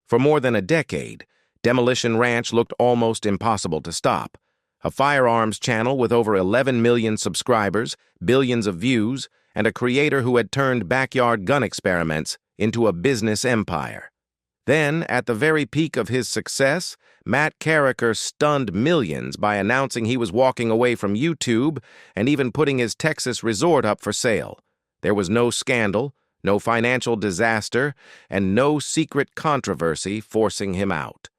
For more than a decade, Demolition Ranch looked almost impossible to stop. A firearms channel with over 11 million subscribers, billions of views, and a creator who had turned backyard gun experiments into a business empire. Then, at the very peak of his success, Matt Carricker stunned millions by announcing he was walking away from YouTube and even putting his Texas resort up for sale. There was no scandal, no financial disaster, and no secret controversy forcing him out.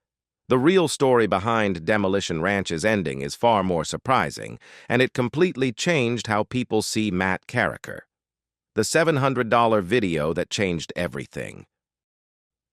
The real story behind Demolition Ranch's ending is far more surprising, and it completely changed how people see Matt Carricker. The $700 video that changed everything.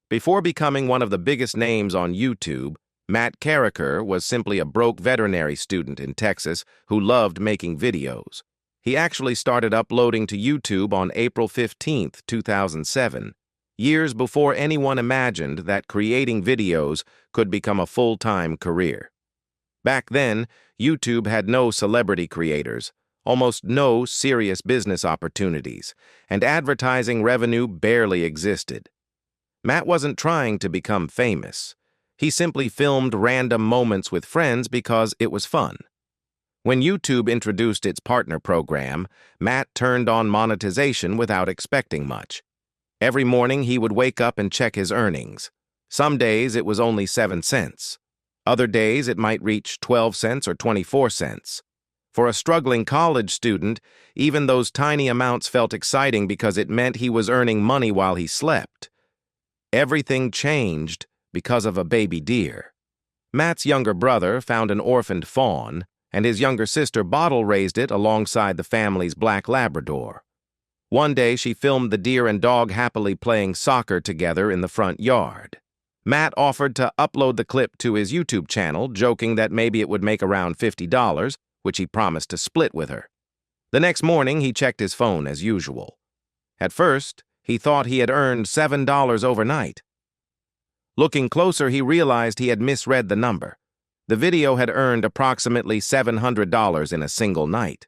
Before becoming one of the biggest names on YouTube, Matt Carricker was simply a broke veterinary student in Texas who loved making videos. He actually started uploading to YouTube on April 15, 2007, years before anyone imagined that creating videos could become a full-time career. Back then, YouTube had no celebrity creators, almost no serious business opportunities, and advertising revenue barely existed. Matt wasn't trying to become famous. He simply filmed random moments with friends because it was fun. When YouTube introduced its partner program, Matt turned on monetization without expecting much. Every morning he would wake up and check his earnings. Some days it was only 7 cents. Other days it might reach 12 cents or 24 cents. For a struggling college student, even those tiny amounts felt exciting because it meant he was earning money while he slept. Everything changed because of a baby deer. Matt's younger brother found an orphaned fawn, and his younger sister bottle-raised it alongside the family's black Labrador. One day, she filmed the deer and dog happily playing soccer together in the front yard. Matt offered to upload the clip to his YouTube channel, joking that maybe it would make around $50, which he promised to split with her. The next morning, he checked his phone as usual. At first, he thought he had earned $7 overnight. Looking closer, he realized he had misread the number. The video had earned approximately $700 in a single night.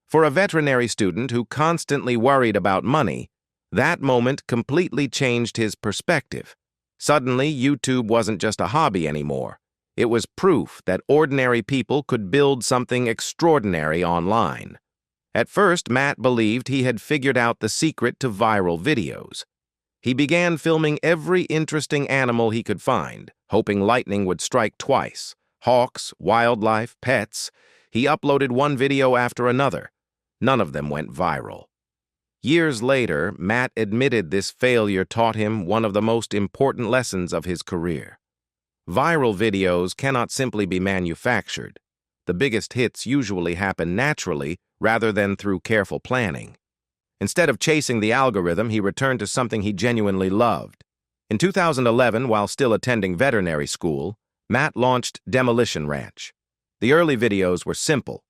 For a veterinary student who constantly worried about money, that moment completely changed his perspective. Suddenly, YouTube wasn't just a hobby anymore. It was proof that ordinary people could build something extraordinary online. At first, Matt believed he had figured out the secret to viral videos. He began filming every interesting animal he could find, hoping lightning would strike twice. Hawks, wildlife, pets. He uploaded one video after another. None of them went viral. Years later, Matt admitted this failure taught him one of the most important lessons of his career. Viral videos cannot simply be manufactured. The biggest hits usually happen naturally rather than through careful planning. Instead of chasing the algorithm, he returned to something he genuinely loved. In 2011, while still attending veterinary school, Matt launched Demolition Ranch. The early videos were simple: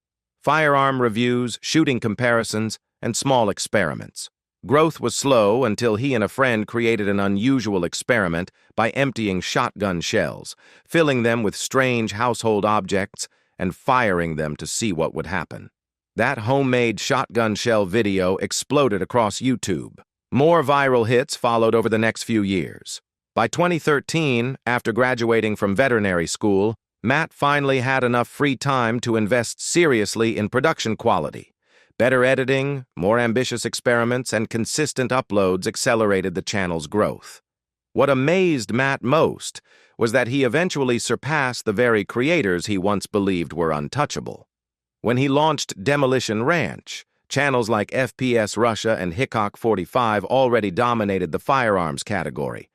firearm reviews, shooting comparisons, and small experiments. Growth was slow until he and a friend created an unusual experiment by emptying shotgun shells, filling them with strange household objects, and firing them to see what would happen. That homemade shotgun shell video exploded across YouTube. More viral hits followed over the next few years. By 2013, after graduating from veterinary school, Matt finally had enough free time to invest seriously in production quality. Better editing, more ambitious experiments, and consistent uploads accelerated the channel's growth. What amazed Matt most was that he eventually surpassed the very creators he once believed were untouchable. When he launched Demolition Ranch, channels like FPS Russia and Hickok 45 already dominated the firearms category.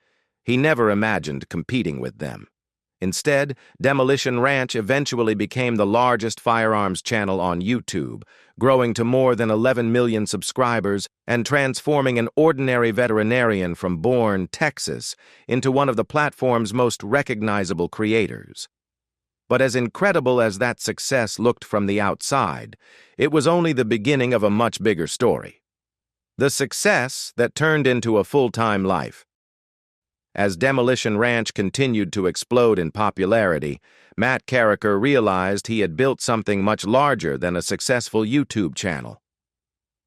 He never imagined competing with them. Instead, Demolition Ranch eventually became the largest firearms channel on YouTube, growing to more than 11 million subscribers and transforming an ordinary veterinarian from Bourne, Texas, into one of the platform's most recognizable creators. But as incredible as that success looked from the outside, it was only the beginning of a much bigger story. The success that turned into a full-time life. As Demolition Ranch continued to explode in popularity, Matt Carricker realized he had built something much larger than a successful YouTube channel.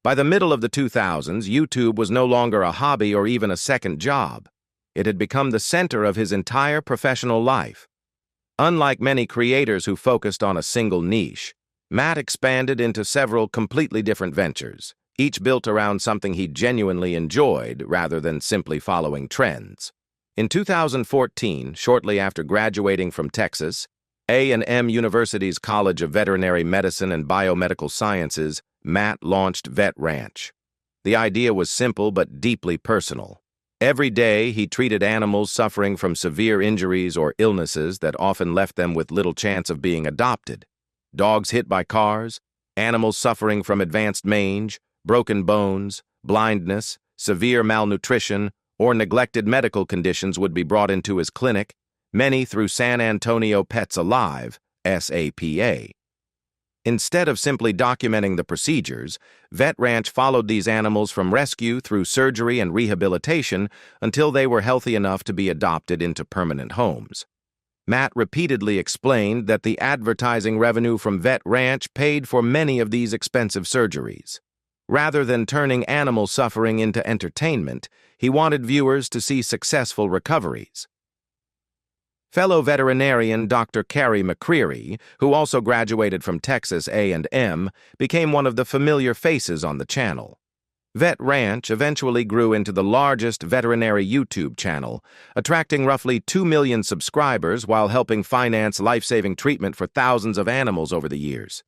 By the middle of the 2000s, YouTube was no longer a hobby or even a second job. It had become the center of his entire professional life. Unlike many creators who focused on a single niche, Matt expanded into several completely different ventures, each built around something he genuinely enjoyed rather than simply following trends. In 2014, shortly after graduating from Texas A&M University's College of Veterinary Medicine and Biomedical Sciences, Matt launched Vet Ranch. The idea was simple but deeply personal. Every day, he treated animals suffering from severe injuries or illnesses that often left them with little chance of being adopted. Dogs hit by cars, animals suffering from advanced mange, broken bones, blindness, severe malnutrition, or neglected medical conditions would be brought into his clinic, many through San Antonio Pets Alive, SAPA. Instead of simply documenting the procedures, Vet Ranch followed these animals from rescue through surgery and rehabilitation until they were healthy enough to be adopted into permanent homes. Matt repeatedly explained that the advertising revenue from Vet Ranch paid for many of these expensive surgeries. Rather than turning animal suffering into entertainment, he wanted viewers to see successful recoveries. Fellow veterinarian Dr. Carrie McCreary, who also graduated from Texas A&M, became one of the familiar faces on the channel. Vet Ranch eventually grew into the largest veterinary YouTube channel, attracting roughly 2 million subscribers while helping finance life-saving treatment for thousands of animals over the years.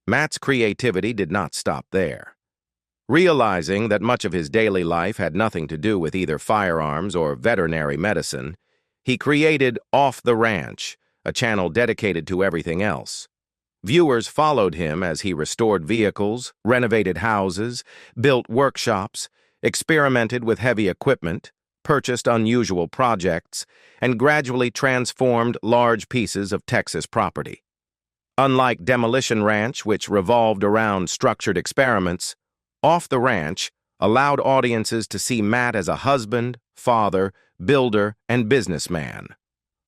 Matt's creativity did not stop there. Realizing that much of his daily life had nothing to do with either firearms or veterinary medicine, he created Off the Ranch, a channel dedicated to everything else. Viewers followed him as he restored vehicles, renovated houses, built workshops, experimented with heavy equipment, purchased unusual projects, and gradually transformed large pieces of Texas property. Unlike Demolition Ranch, which revolved around structured experiments, Off the Ranch allowed audiences to see Matt as a husband, father, builder, and businessman.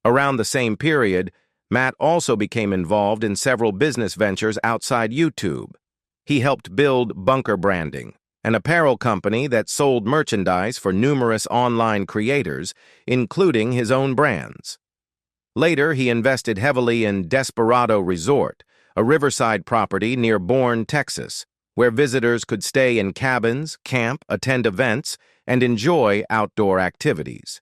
Around the same period, Matt also became involved in several business ventures outside YouTube. He helped build Bunker Branding, an apparel company that sold merchandise for numerous online creators, including his own brands. Later, he invested heavily in Desperado Resort, a riverside property near Bourne, Texas, where visitors could stay in cabins, camp, attend events, and enjoy outdoor activities.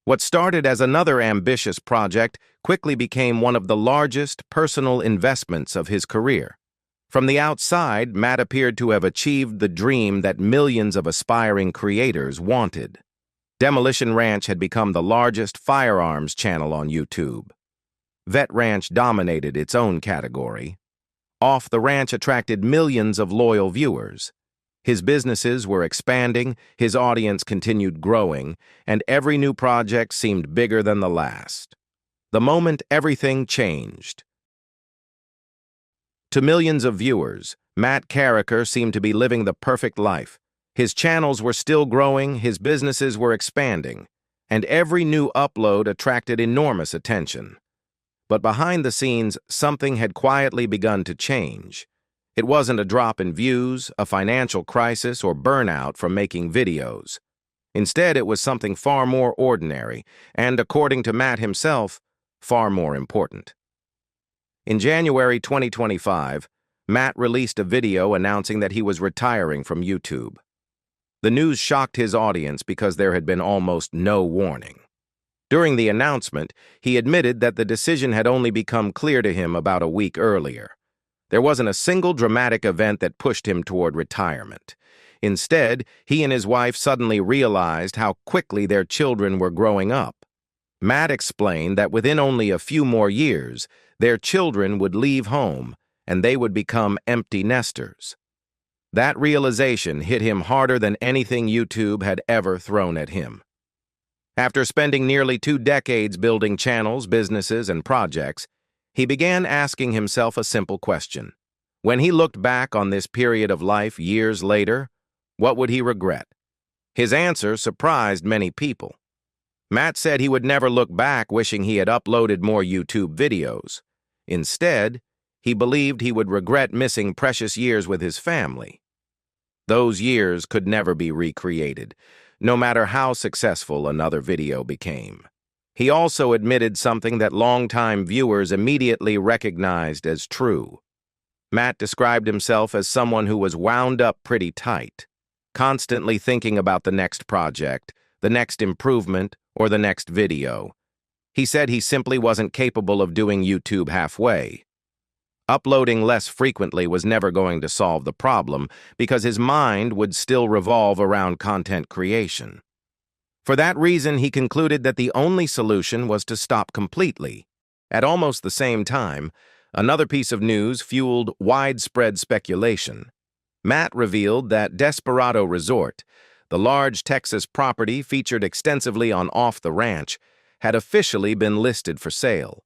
What started as another ambitious project quickly became one of the largest personal investments of his career. From the outside, Matt appeared to have achieved the dream that millions of aspiring creators wanted. Demolition Ranch had become the largest firearms channel on YouTube. Vet Ranch dominated its own category. Off the Ranch attracted millions of loyal viewers. His businesses were expanding, his audience continued growing, and every new project seemed bigger than the last. The moment everything changed. To millions of viewers, Matt Carricker seemed to be living the perfect life. His channels were still growing, his businesses were expanding, and every new upload attracted enormous attention. But behind the scenes, something had quietly begun to change. It wasn't a drop in views, a financial crisis, or burnout from making videos. Instead, it was something far more ordinary, and according to Matt himself, far more important. In January 2025, Matt released a video announcing that he was retiring from YouTube. The news shocked his audience because there had been almost no warning. During the announcement, he admitted that the decision had only become clear to him about a week earlier. There wasn't a single dramatic event that pushed him toward retirement. Instead, he and his wife suddenly realized how quickly their children were growing up. Matt explained that within only a few more years, their children would leave home and they would become empty nesters. That realization hit him harder than anything YouTube had ever thrown at him. After spending nearly 2 decades building channels, businesses, and projects, he began asking himself a simple question. When he looked back on this period of life years later, what would he regret? His answer surprised many people. Matt said he would never look back wishing he had uploaded more YouTube videos. Instead, he believed he would regret missing precious years with his family. Those years could never be recreated, no matter how successful another video became. He also admitted something that longtime viewers immediately recognized as true. Matt described himself as someone who was wound up pretty tight, constantly thinking about the next project, the next improvement, or the next video. He said he simply wasn't capable of doing YouTube halfway. Uploading less frequently was never going to solve the problem because his mind would still revolve around content creation. For that reason, he concluded that the only solution was to stop completely. At almost the same time, another piece of news fueled widespread speculation. Matt revealed that Desperado Resort, the large Texas property featured extensively on Off the Ranch, had officially been listed for sale.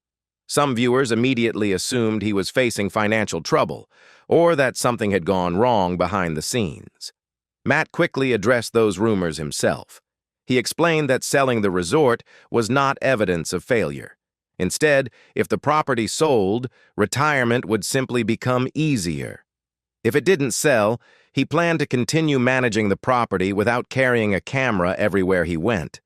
Some viewers immediately assumed he was facing financial trouble, or that something had gone wrong behind the scenes. Matt quickly addressed those rumors himself. He explained that selling the resort was not evidence of failure. Instead, if the property sold, retirement would simply become easier. If it didn't sell, he planned to continue managing the property without carrying a camera everywhere he went.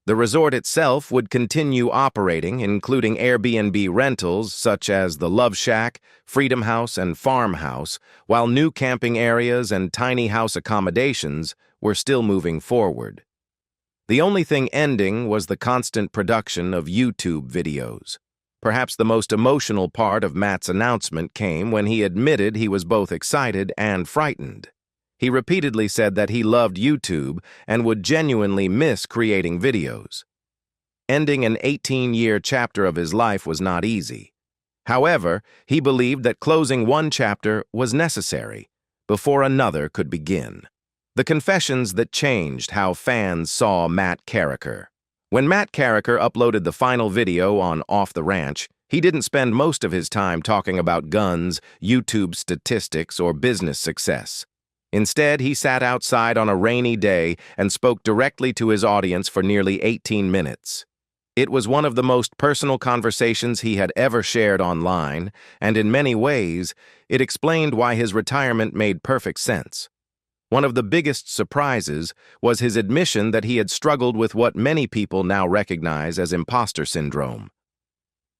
The resort itself would continue operating, including Airbnb rentals such as the Love Shack, Freedom House, and Farmhouse, while new camping areas and tiny house accommodations were still moving forward. The only thing ending was the constant production of YouTube videos. Perhaps the most emotional part of Matt's announcement came when he admitted he was both excited and frightened. He repeatedly said that he loved YouTube and would genuinely miss creating videos. Ending an 18-year chapter of his life was not easy. However, he believed that closing one chapter was necessary before another could begin. The confessions that changed how fans saw Matt Carricker. When Matt Carricker uploaded the final video on Off the Ranch, he didn't spend most of his time talking about guns, YouTube statistics, or business success. Instead, he sat outside on a rainy day and spoke directly to his audience for nearly 18 minutes. It was one of the most personal conversations he had ever shared online, and in many ways, it explained why his retirement made perfect sense. One of the biggest surprises was his admission that he had struggled with what many people now recognize as imposter syndrome.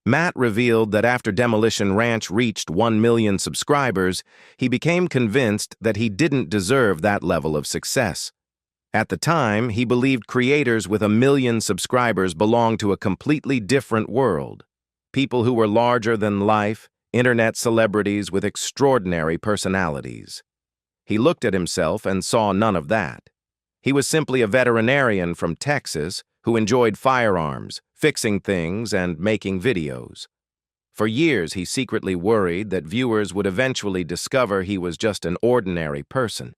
Matt revealed that after Demolition Ranch reached 1 million subscribers, he became convinced that he didn't deserve that level of success. At the time, he believed creators with 1 million subscribers belonged to a completely different world. People who were larger than life, internet celebrities with extraordinary personalities. He looked at himself and saw none of that. He was simply a veterinarian from Texas who enjoyed firearms, fixing things, and making videos. For years, he secretly worried that viewers would eventually discover he was just an ordinary person.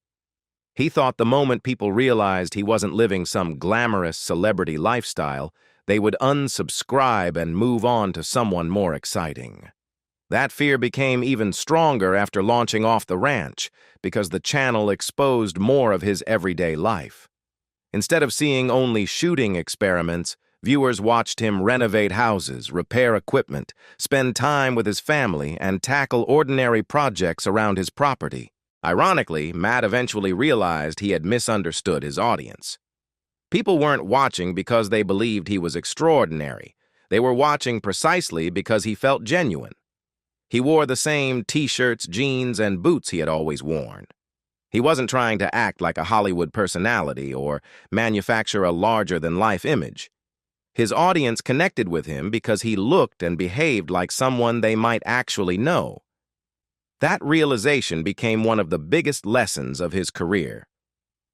He thought the moment people realized he wasn't living some glamorous celebrity lifestyle, they would unsubscribe and move on to someone more exciting. That fear became even stronger after launching Off the Ranch, because the channel exposed more of his everyday life. Instead of seeing only shooting experiments, viewers watched him renovate houses, repair equipment, spend time with his family, and tackle ordinary projects around his property. Ironically, Matt eventually realized he had misunderstood his audience. People weren't watching because they believed he was extraordinary. They were watching precisely because he felt genuine. He wore the same t-shirts, jeans, and boots he had always worn. He wasn't trying to act like a Hollywood personality or manufacture a larger-than-life image. His audience connected with him because he looked and behaved like someone they might actually know. That realization became one of the biggest lessons of his career.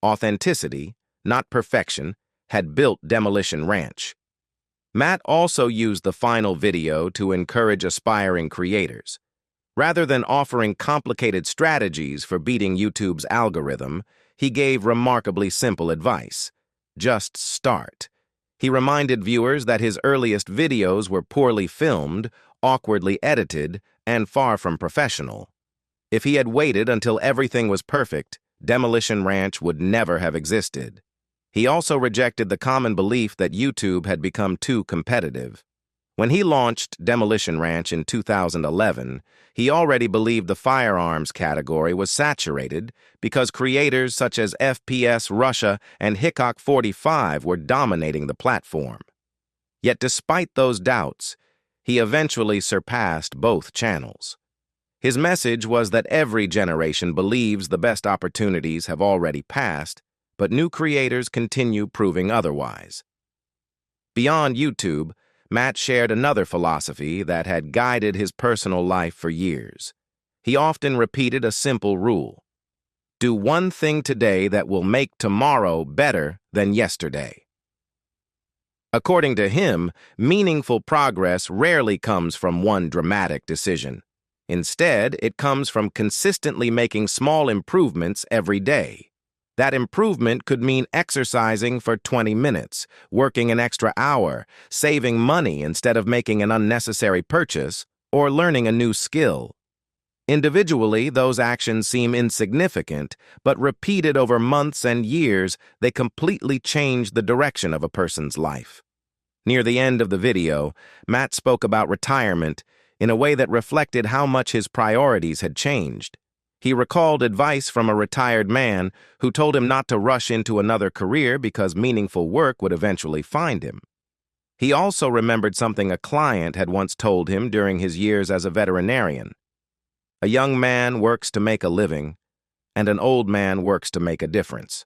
Authenticity, not perfection, had built Demolition Ranch. Matt also used the final video to encourage aspiring creators. Rather than offering complicated strategies for beating YouTube's algorithm, he gave remarkably simple advice. Just start. He reminded viewers that his earliest videos were poorly filmed, awkwardly edited, and far from professional. If he had waited until everything was perfect, Demolition Ranch would never have existed. He also rejected the common belief that YouTube had become too competitive. When he launched Demolition Ranch in 2011, he already believed the firearms category was saturated because creators such as FPS Russia and Hickok 45 were dominating the platform. Yet despite those doubts, he eventually surpassed both channels. His message was that every generation believes the best opportunities have already passed, but new creators continue proving otherwise. Beyond YouTube, Matt shared another philosophy that had guided his personal life for years. He often repeated a simple rule: do one thing today that will make tomorrow better than yesterday. According to him, meaningful progress rarely comes from one dramatic decision. Instead, it comes from consistently making small improvements every day. That improvement could mean exercising for 20 minutes, working an extra hour, saving money instead of making an unnecessary purchase, or learning a new skill. Individually, those actions seem insignificant, but repeated over months and years, they completely change the direction of a person's life. Near the end of the video, Matt spoke about retirement in a way that reflected how much his priorities had changed. He recalled advice from a retired man who told him not to rush into another career because meaningful work would eventually find him. He also remembered something a client had once told him during his years as a veterinarian. A young man works to make a living, and an old man works to make a difference.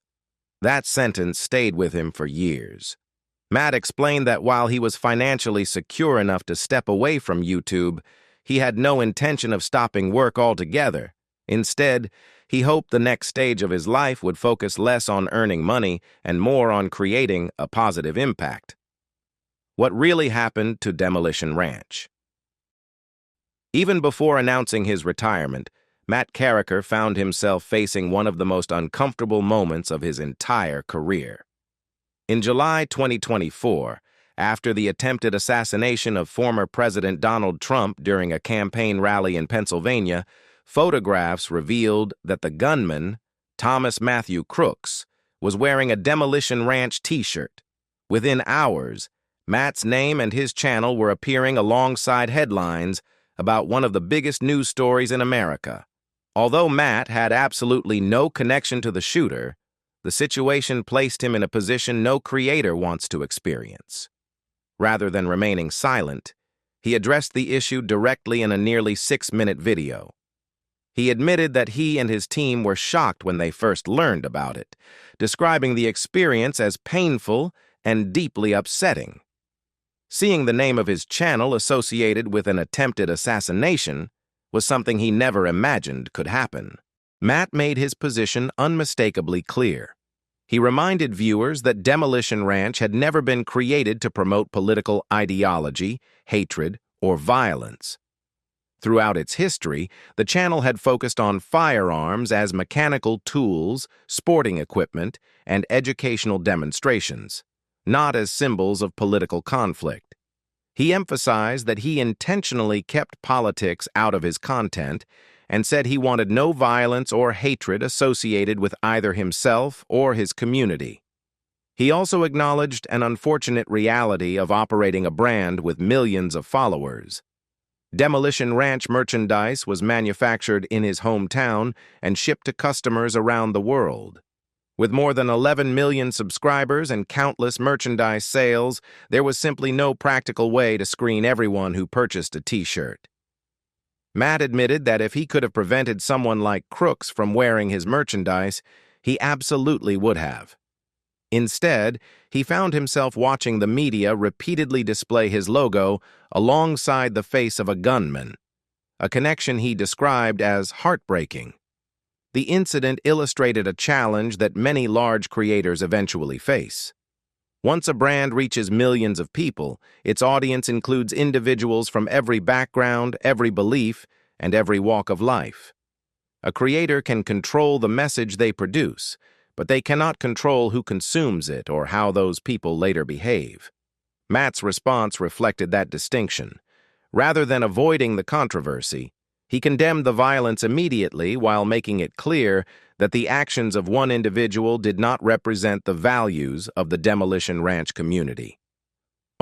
That sentence stayed with him for years. Matt explained that while he was financially secure enough to step away from YouTube, he had no intention of stopping work altogether. Instead, he hoped the next stage of his life would focus less on earning money and more on creating a positive impact. What really happened to Demolition Ranch? Even before announcing his retirement, Matt Carricker found himself facing one of the most uncomfortable moments of his entire career. In July 2024, after the attempted assassination of former President Donald Trump during a campaign rally in Pennsylvania, photographs revealed that the gunman, Thomas Matthew Crooks, was wearing a Demolition Ranch t-shirt. Within hours, Matt's name and his channel were appearing alongside headlines about one of the biggest news stories in America. Although Matt had absolutely no connection to the shooter, the situation placed him in a position no creator wants to experience. Rather than remaining silent, he addressed the issue directly in a nearly 6-minute video. He admitted that he and his team were shocked when they first learned about it, describing the experience as painful and deeply upsetting. Seeing the name of his channel associated with an attempted assassination was something he never imagined could happen. Matt made his position unmistakably clear. He reminded viewers that Demolition Ranch had never been created to promote political ideology, hatred, or violence. Throughout its history, the channel had focused on firearms as mechanical tools, sporting equipment, and educational demonstrations, not as symbols of political conflict. He emphasized that he intentionally kept politics out of his content and said he wanted no violence or hatred associated with either himself or his community. He also acknowledged an unfortunate reality of operating a brand with millions of followers. Demolition Ranch merchandise was manufactured in his hometown and shipped to customers around the world. With more than 11 million subscribers and countless merchandise sales, there was simply no practical way to screen everyone who purchased a t-shirt. Matt admitted that if he could have prevented someone like Crooks from wearing his merchandise, he absolutely would have. Instead, he found himself watching the media repeatedly display his logo alongside the face of a gunman, a connection he described as heartbreaking. The incident illustrated a challenge that many large creators eventually face. Once a brand reaches millions of people, its audience includes individuals from every background, every belief, and every walk of life. A creator can control the message they produce, but they cannot control who consumes it or how those people later behave. Matt's response reflected that distinction. Rather than avoiding the controversy, he condemned the violence immediately while making it clear that the actions of one individual did not represent the values of the Demolition Ranch community.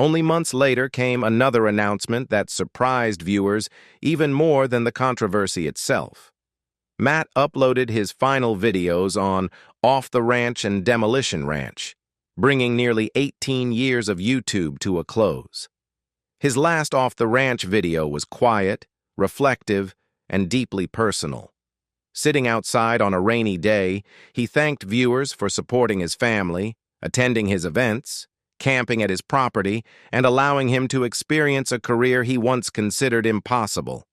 Only months later came another announcement that surprised viewers even more than the controversy itself. Matt uploaded his final videos on Off the Ranch and Demolition Ranch, bringing nearly 18 years of YouTube to a close. His last Off the Ranch video was quiet, reflective, and deeply personal. Sitting outside on a rainy day, he thanked viewers for supporting his family, attending his events, camping at his property, and allowing him to experience a career he once considered impossible.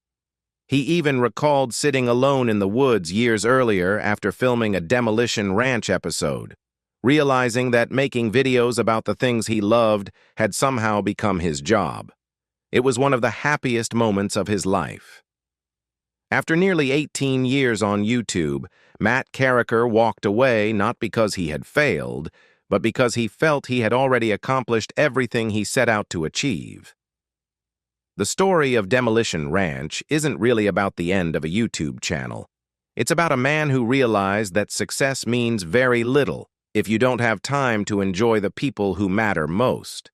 He even recalled sitting alone in the woods years earlier after filming a Demolition Ranch episode, realizing that making videos about the things he loved had somehow become his job. It was one of the happiest moments of his life. After nearly 18 years on YouTube, Matt Carricker walked away not because he had failed, but because he felt he had already accomplished everything he set out to achieve. The story of Demolition Ranch isn't really about the end of a YouTube channel. It's about a man who realized that success means very little if you don't have time to enjoy the people who matter most.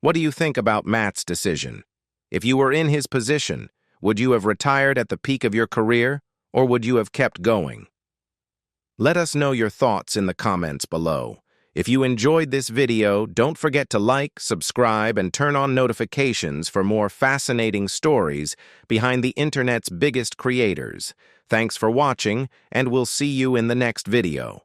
What do you think about Matt's decision? If you were in his position, would you have retired at the peak of your career, or would you have kept going? Let us know your thoughts in the comments below. If you enjoyed this video, don't forget to like, subscribe, and turn on notifications for more fascinating stories behind the internet's biggest creators. Thanks for watching, and we'll see you in the next video.